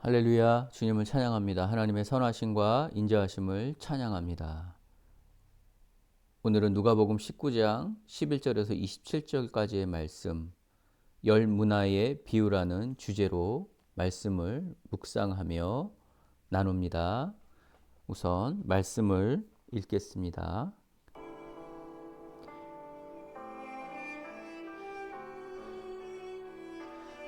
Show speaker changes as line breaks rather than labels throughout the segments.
할렐루야, 주님을 찬양합니다. 하나님의 선하심과 인자하심을 찬양합니다. 오늘은 누가복음 19장 11절에서 27절까지의 말씀, 열 문화의 비유라는 주제로 말씀을 묵상하며 나눕니다. 우선 말씀을 읽겠습니다.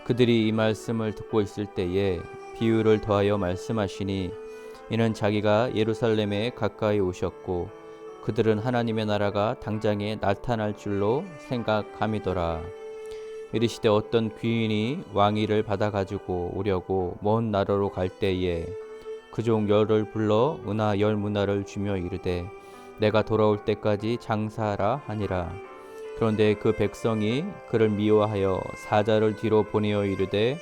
그들이 이 말씀을 듣고 있을 때에 비유를 더하여 말씀하시니 이는 자기가 예루살렘에 가까이 오셨고 그들은 하나님의 나라가 당장에 나타날 줄로 생각함이더라. 이르시되 어떤 귀인이 왕위를 받아 가지고 오려고 먼 나라로 갈 때에 그 종 열을 불러 은하 열 문화를 주며 이르되 내가 돌아올 때까지 장사하라 하니라. 그런데 그 백성이 그를 미워하여 사자를 뒤로 보내어 이르되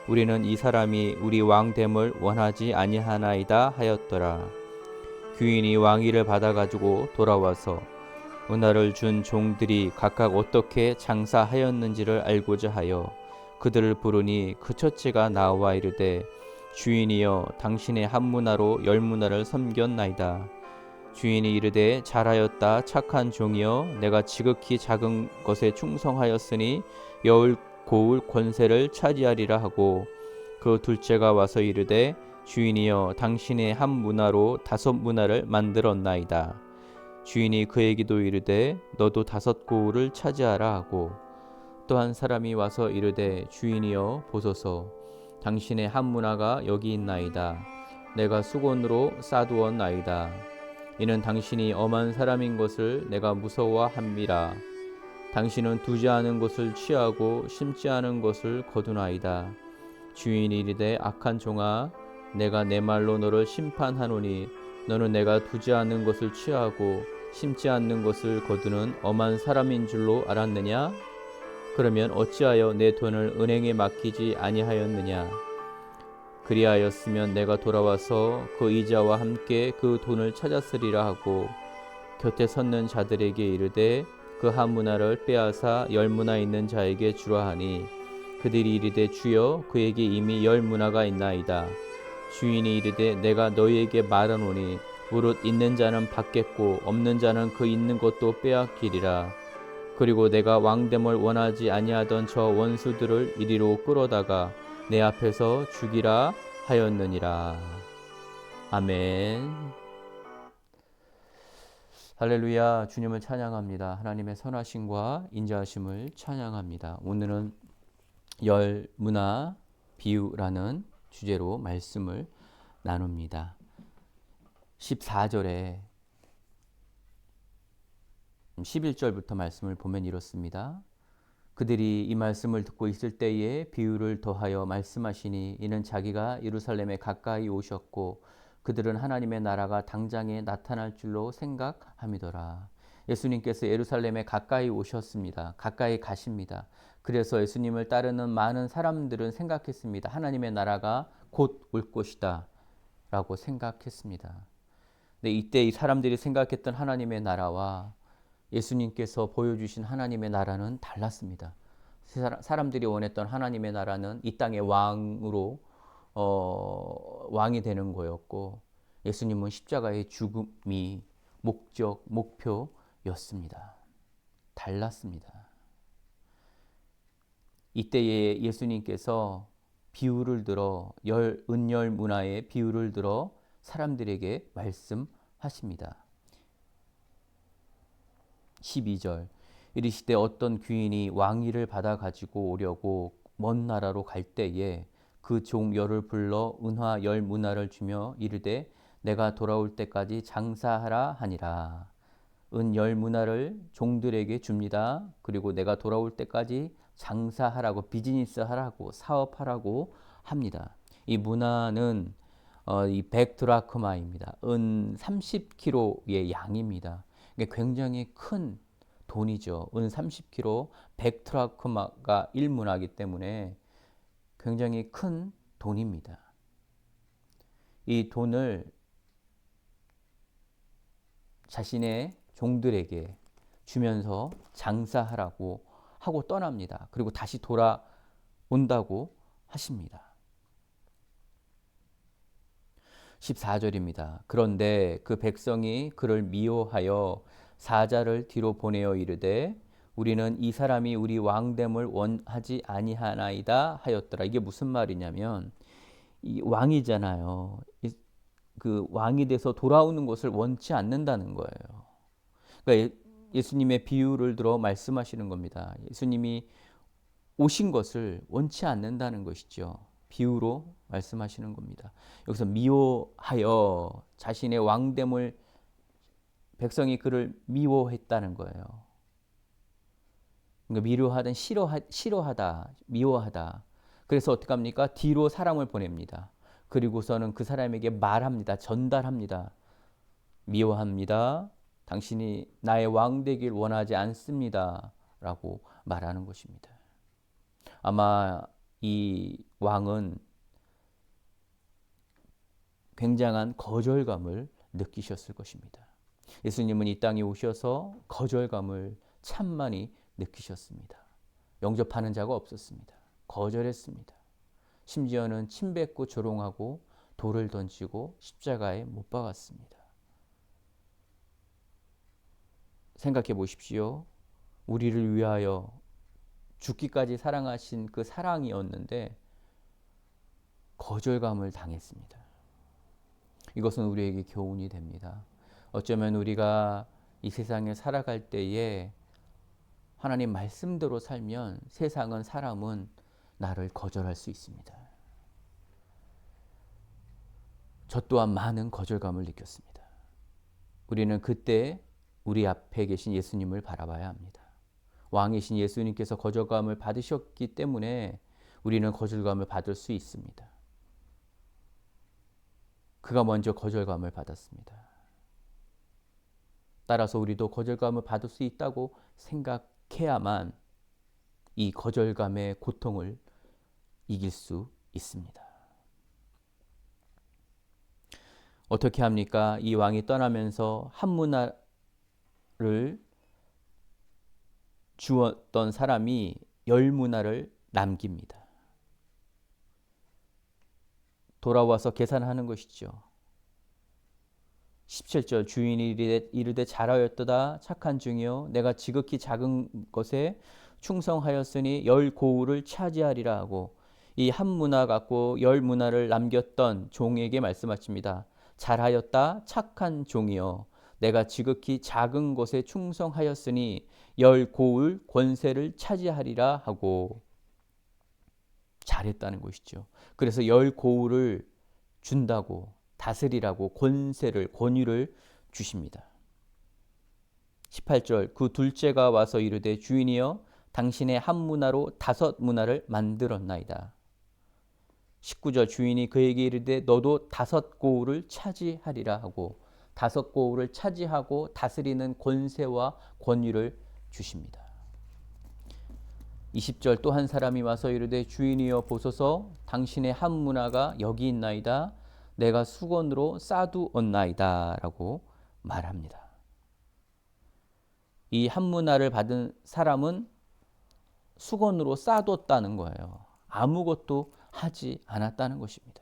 우리는 이 사람이 우리 왕됨을 원하지 아니하나이다 하였더라. 귀인이 왕위를 받아 가지고 돌아와서 은하를 준 종들이 각각 어떻게 장사하였는지를 알고자 하여 그들을 부르니 그 첫째가 나와 이르되 주인이여 당신의 한 문화로 열 문화를 섬겼나이다. 주인이 이르되 잘하였다 착한 종이여 내가 지극히 작은 것에 충성하였으니 여울 고울 권세를 차지하리라 하고 그 둘째가 와서 이르되 주인이여 당신의 한 문화로 다섯 문화를 만들었나이다. 주인이 그에게도 이르되 너도 다섯 고울을 차지하라 하고 또 한 사람이 와서 이르되 주인이여 보소서 당신의 한 문화가 여기 있나이다. 내가 수건으로 싸두었나이다. 이는 당신이 엄한 사람인 것을 내가 무서워함이라. 당신은 두지 않은 것을 취하고 심지 않은 것을 거두나이다. 주인이 이르되 악한 종아 내가 내 말로 너를 심판하노니 너는 내가 두지 않은 것을 취하고 심지 않는 것을 거두는 엄한 사람인 줄로 알았느냐? 그러면 어찌하여 내 돈을 은행에 맡기지 아니하였느냐? 그리하였으면 내가 돌아와서 그 이자와 함께 그 돈을 찾았으리라 하고 곁에 섰는 자들에게 이르되 그 한 문화를 빼앗아 열 문화 있는 자에게 주라 하니 그들이 이르되 주여 그에게 이미 열 문화가 있나이다. 주인이 이르되 내가 너희에게 말하노니 무릇 있는 자는 받겠고 없는 자는 그 있는 것도 빼앗기리라. 그리고 내가 왕됨을 원하지 아니하던 저 원수들을 이리로 끌어다가 내 앞에서 죽이라 하였느니라. 아멘. 할렐루야, 주님을 찬양합니다. 하나님의 선하심과 인자하심을 찬양합니다. 오늘은 열 문화 비유라는 주제로 말씀을 나눕니다. 14절에 11절부터 말씀을 보면 이렇습니다. 그들이 이 말씀을 듣고 있을 때에 비유를 더하여 말씀하시니 이는 자기가 예루살렘에 가까이 오셨고 그들은 하나님의 나라가 당장에 나타날 줄로 생각함이더라. 예수님께서 예루살렘에 가까이 오셨습니다. 가까이 가십니다. 그래서 예수님을 따르는 많은 사람들은 생각했습니다. 하나님의 나라가 곧 올 것이다 라고 생각했습니다. 근데 이때 이 사람들이 생각했던 하나님의 나라와 예수님께서 보여주신 하나님의 나라는 달랐습니다. 사람들이 원했던 하나님의 나라는 이 땅의 왕으로 왕이 되는 거였고 예수님은 십자가의 죽음이 목적, 목표였습니다. 달랐습니다. 이때에 예수님께서 비유를 들어 은열 문화의 비유를 들어 사람들에게 말씀하십니다. 12절 이르시되 어떤 귀인이 왕위를 받아 가지고 오려고 먼 나라로 갈 때에 그 종 열을 불러 은화 열 문화를 주며 이르되 내가 돌아올 때까지 장사하라 하니라. 은 열 문화를 종들에게 줍니다. 그리고 내가 돌아올 때까지 장사하라고 비즈니스 하라고 사업하라고 합니다. 이 문화는 이 100드라크마입니다. 은 30kg의 양입니다. 이게 굉장히 큰 돈이죠. 은 30kg, 100드라크마가 1문화이기 때문에 굉장히 큰 돈입니다. 이 돈을 자신의 종들에게 주면서 장사하라고 하고 떠납니다. 그리고 다시 돌아온다고 하십니다. 14절입니다. 그런데 그 백성이 그를 미워하여 사자를 뒤로 보내어 이르되 우리는 이 사람이 우리 왕됨을 원하지 아니하나이다 하였더라. 이게 무슨 말이냐면 이 왕이잖아요. 그 왕이 돼서 돌아오는 것을 원치 않는다는 거예요. 그러니까 예수님의 비유를 들어 말씀하시는 겁니다. 예수님이 오신 것을 원치 않는다는 것이죠. 비유로 말씀하시는 겁니다. 여기서 미워하여 자신의 왕됨을 백성이 그를 미워했다는 거예요. 그러니까 미워하든 싫어하다, 미워하다. 그래서 어떻게 합니까? 뒤로 사람을 보냅니다. 그리고서는 그 사람에게 말합니다. 전달합니다. 미워합니다. 당신이 나의 왕 되길 원하지 않습니다. 라고 말하는 것입니다. 아마 이 왕은 굉장한 거절감을 느끼셨을 것입니다. 예수님은 이 땅에 오셔서 거절감을 참 많이 느끼셨습니다. 영접하는 자가 없었습니다. 거절했습니다. 심지어는 침뱉고 조롱하고 돌을 던지고 십자가에 못 박았습니다. 생각해 보십시오. 우리를 위하여 죽기까지 사랑하신 그 사랑이었는데 거절감을 당했습니다. 이것은 우리에게 교훈이 됩니다. 어쩌면 우리가 이 세상에 살아갈 때에 하나님 말씀대로 살면 세상은 사람은 나를 거절할 수 있습니다. 저 또한 많은 거절감을 느꼈습니다. 우리는 그때 우리 앞에 계신 예수님을 바라봐야 합니다. 왕이신 예수님께서 거절감을 받으셨기 때문에 우리는 거절감을 받을 수 있습니다. 그가 먼저 거절감을 받았습니다. 따라서 우리도 거절감을 받을 수 있다고 생각해야만 이 거절감의 고통을 이길 수 있습니다. 어떻게 합니까? 이 왕이 떠나면서 한 문화를 주었던 사람이 10문화를 남깁니다. 돌아와서 계산하는 것이죠. 17절 주인이 이르되 잘하였도다 착한 종이요 내가 지극히 작은 것에 충성하였으니 10고울을 차지하리라 하고 이 한 문화 갖고 10문화를 남겼던 종에게 말씀하십니다. 잘하였다 착한 종이요 내가 지극히 작은 것에 충성하였으니 10고울 권세를 차지하리라 하고 잘했다는 것이죠. 그래서 10고울을 준다고 다스리라고 권유를 주십니다. 18절 그 둘째가 와서 이르되 주인이여 당신의 한 문화로 5문화를 만들었나이다. 19절 주인이 그에게 이르되 너도 5고울을 차지하리라 하고 5고울을 차지하고 다스리는 권세와 권유를 주십니다. 20절 또 한 사람이 와서 이르되 주인이여 보소서 당신의 한 문화가 여기 있나이다. 내가 수건으로 싸두었나이다 라고 말합니다. 이 한 문화를 받은 사람은 수건으로 싸뒀다는 거예요. 아무것도 하지 않았다는 것입니다.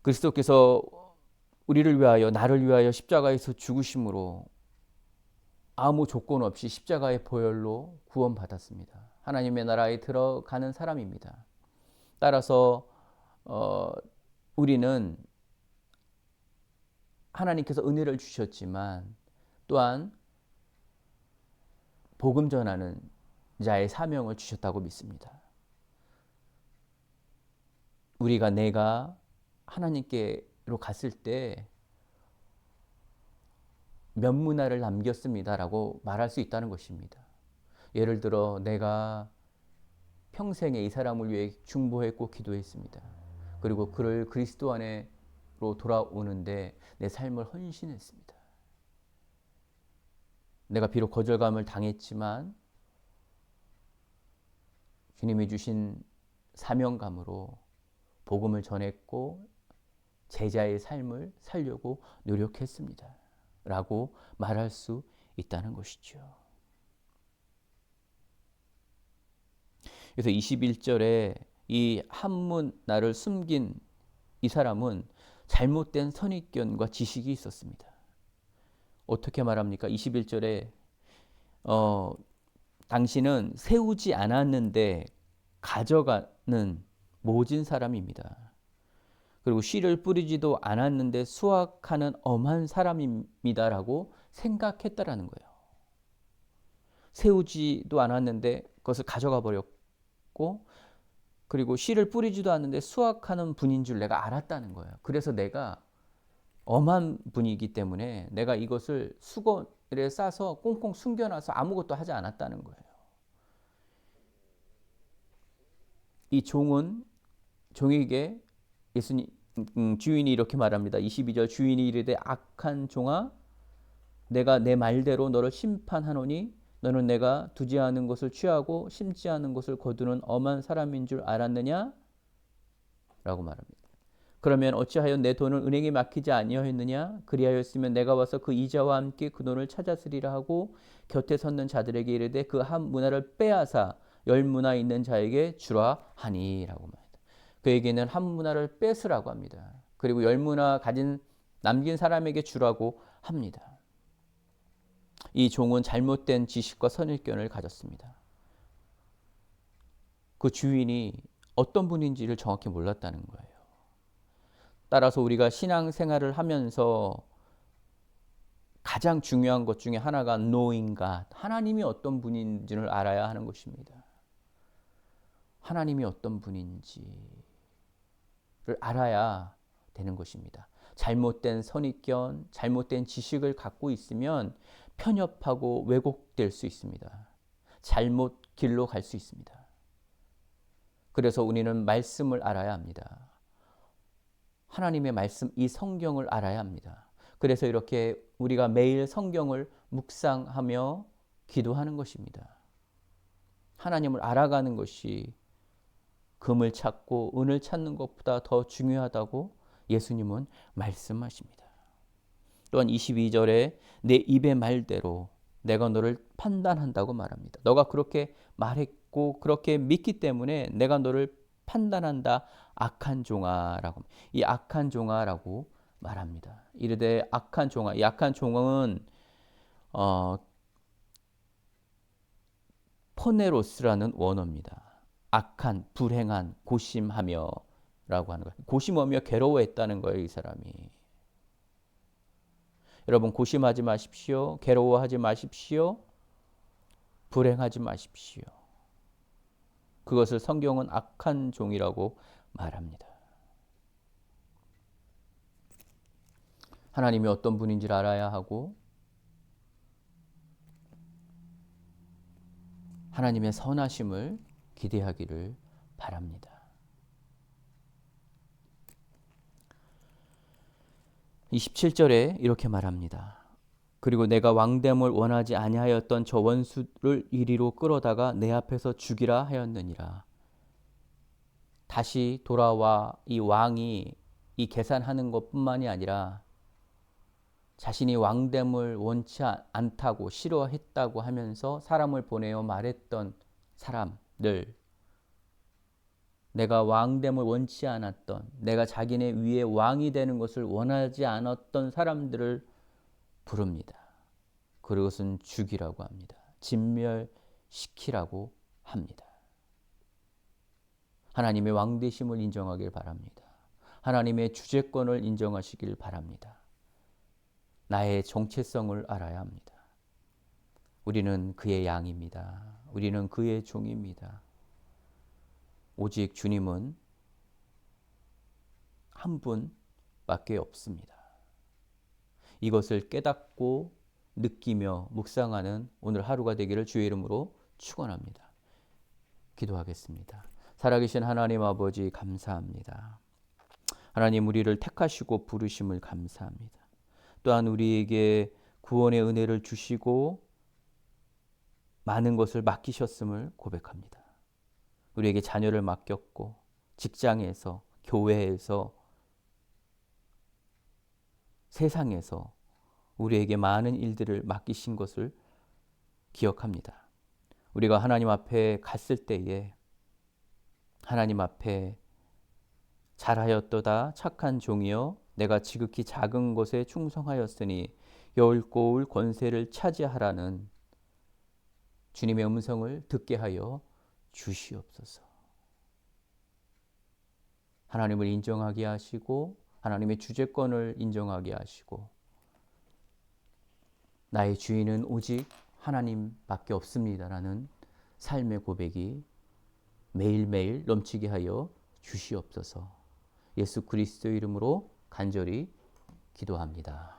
그리스도께서 우리를 위하여 나를 위하여 십자가에서 죽으심으로 아무 조건 없이 십자가의 보혈로 구원받았습니다. 하나님의 나라에 들어가는 사람입니다. 따라서 우리는 하나님께서 은혜를 주셨지만 또한 복음 전하는 자의 사명을 주셨다고 믿습니다. 내가 하나님께로 갔을 때 몇 문화를 남겼습니다라고 말할 수 있다는 것입니다. 예를 들어 내가 평생에 이 사람을 위해 중보했고 기도했습니다. 그리고 그를 그리스도 안으로 돌아오는데 내 삶을 헌신했습니다. 내가 비록 거절감을 당했지만 주님이 주신 사명감으로 복음을 전했고 제자의 삶을 살려고 노력했습니다. 라고 말할 수 있다는 것이죠. 그래서 21절에 이 한 문화를 숨긴 이 사람은 잘못된 선입견과 지식이 있었습니다. 어떻게 말합니까? 21절에 당신은 세우지 않았는데 가져가는 모진 사람입니다. 그리고 씨를 뿌리지도 않았는데 수확하는 엄한 사람입니다라고 생각했다라는 거예요. 세우지도 않았는데 그것을 가져가 버렸고, 그리고 씨를 뿌리지도 않는데 수확하는 분인 줄 내가 알았다는 거예요. 그래서 내가 엄한 분이기 때문에 내가 이것을 수건에 싸서 꽁꽁 숨겨놔서 아무것도 하지 않았다는 거예요. 이 종에게 예수님 주인이 이렇게 말합니다. 22절, 주인이 이르되 악한 종아, 내가 내 말대로 너를 심판하노니 너는 내가 두지 않은 것을 취하고 심지 않은 것을 거두는 엄한 사람인 줄 알았느냐? 라고 말합니다. 그러면 어찌하여 내 돈을 은행에 맡기지 아니하였느냐? 그리하였으면 내가 와서 그 이자와 함께 그 돈을 찾았으리라 하고 곁에 섰는 자들에게 이르되 그 한 문화를 빼앗아 열 문화 있는 자에게 주라 하니라고 말합니다. 그에게는 한 문화를 뺏으라고 합니다. 그리고 열 문화 남긴 사람에게 주라고 합니다. 이 종은 잘못된 지식과 선입견을 가졌습니다. 그 주인이 어떤 분인지를 정확히 몰랐다는 거예요. 따라서 우리가 신앙생활을 하면서 가장 중요한 것 중에 하나가 knowing God, 하나님이 어떤 분인지를 알아야 하는 것입니다. 하나님이 어떤 분인지를 알아야 되는 것입니다. 잘못된 선입견, 잘못된 지식을 갖고 있으면 편협하고 왜곡될 수 있습니다. 잘못 길로 갈 수 있습니다. 그래서 우리는 말씀을 알아야 합니다. 하나님의 말씀, 이 성경을 알아야 합니다. 그래서 이렇게 우리가 매일 성경을 묵상하며 기도하는 것입니다. 하나님을 알아가는 것이 금을 찾고 은을 찾는 것보다 더 중요하다고 예수님은 말씀하십니다. 또한 22절에 내 입의 말대로 내가 너를 판단한다고 말합니다. 너가 그렇게 말했고 그렇게 믿기 때문에 내가 너를 판단한다. 악한 종아라고, 이 악한 종아라고 말합니다. 이르되 악한 종아, 이 악한 종은 포네로스라는 원어입니다. 악한, 불행한, 고심하며 라고 하는 거예요. 고심하며 괴로워했다는 거예요, 이 사람이. 여러분, 고심하지 마십시오. 괴로워하지 마십시오. 불행하지 마십시오. 그것을 성경은 악한 종이라고 말합니다. 하나님이 어떤 분인지를 알아야 하고 하나님의 선하심을 기대하기를 바랍니다. 27절에 이렇게 말합니다. 그리고 내가 왕됨을 원하지 아니하였던 저 원수를 이리로 끌어다가 내 앞에서 죽이라 하였느니라. 다시 돌아와 이 왕이 이 계산하는 것뿐만이 아니라 자신이 왕됨을 원치 않다고 싫어했다고 하면서 사람을 보내어 말했던 사람들, 내가 왕됨을 원치 않았던, 내가 자기네 위에 왕이 되는 것을 원하지 않았던 사람들을 부릅니다. 그것은 죽이라고 합니다. 진멸시키라고 합니다. 하나님의 왕되심을 인정하길 바랍니다. 하나님의 주재권을 인정하시길 바랍니다. 나의 정체성을 알아야 합니다. 우리는 그의 양입니다. 우리는 그의 종입니다. 오직 주님은 한 분밖에 없습니다. 이것을 깨닫고 느끼며 묵상하는 오늘 하루가 되기를 주의 이름으로 축원합니다. 기도하겠습니다. 살아계신 하나님 아버지 감사합니다. 하나님, 우리를 택하시고 부르심을 감사합니다. 또한 우리에게 구원의 은혜를 주시고 많은 것을 맡기셨음을 고백합니다. 우리에게 자녀를 맡겼고 직장에서, 교회에서, 세상에서 우리에게 많은 일들을 맡기신 것을 기억합니다. 우리가 하나님 앞에 갔을 때에 하나님 앞에 잘하였도다 착한 종이여 내가 지극히 작은 것에 충성하였으니 여울고울 권세를 차지하라는 주님의 음성을 듣게 하여 주시옵소서. 하나님을 인정하게 하시고 하나님의 주재권을 인정하게 하시고 나의 주인은 오직 하나님밖에 없습니다라는 삶의 고백이 매일매일 넘치게 하여 주시옵소서. 예수 그리스도의 이름으로 간절히 기도합니다.